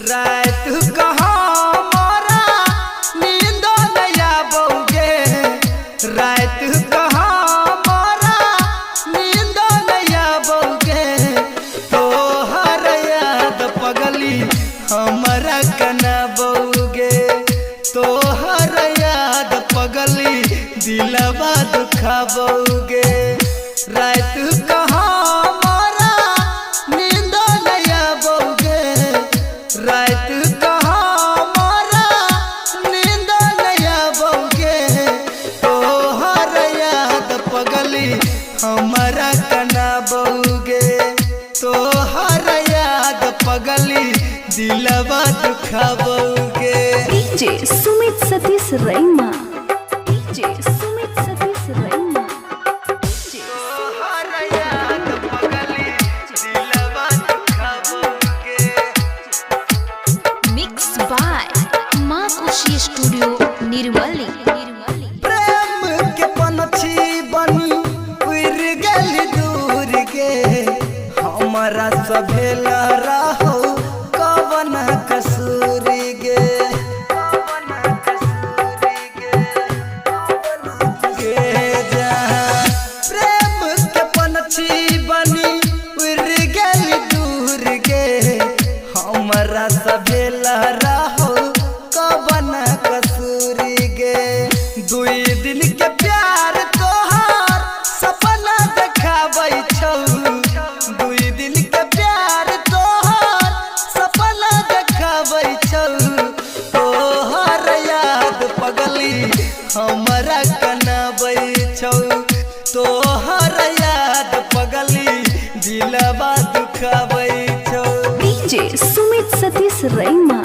रात कहाँ मोरा नींद नया बउगे, रात कहाँ मोरा नींद नया बउगे, तोहर याद पगली हमरा कना बउगे, तोहर याद पगली दिलवा दुखाबोगे। रात कहाँ मोरा नींद नया बउगे, रात कहाँ मोरा नींद नया बउगे, तोहर याद पगली हमरा कना बउगे, तोहर याद पगली दिलवा दुखाबोगे। डीजे सुमित सतीश रैमा, डीजे सुमित सतीश रैमा, तोहर याद पगली दिलवा दुखाबोगे। मिक्स बाय माँ खुशी स्टूडियो निर्मली। प्रेम के पंछी बनी उड़ गली दूर गे, हमारा सभेला रहो कवन कसूर गे, प्रेम के पंछी बनी उड़ गली दूर गे, हमारा सभेला रहो कवन कसूर गे। दुई दिन के प्यार तोहार सपना देखाबै छौ, दुई दिन के प्यार तोहार सपना देखाबै छौ, तोहर याद पगली हमरा कनाबै छौ, तोहर याद पगली दिलवा दुखाबै छौ। डीजे सुमित सतीश रैमा,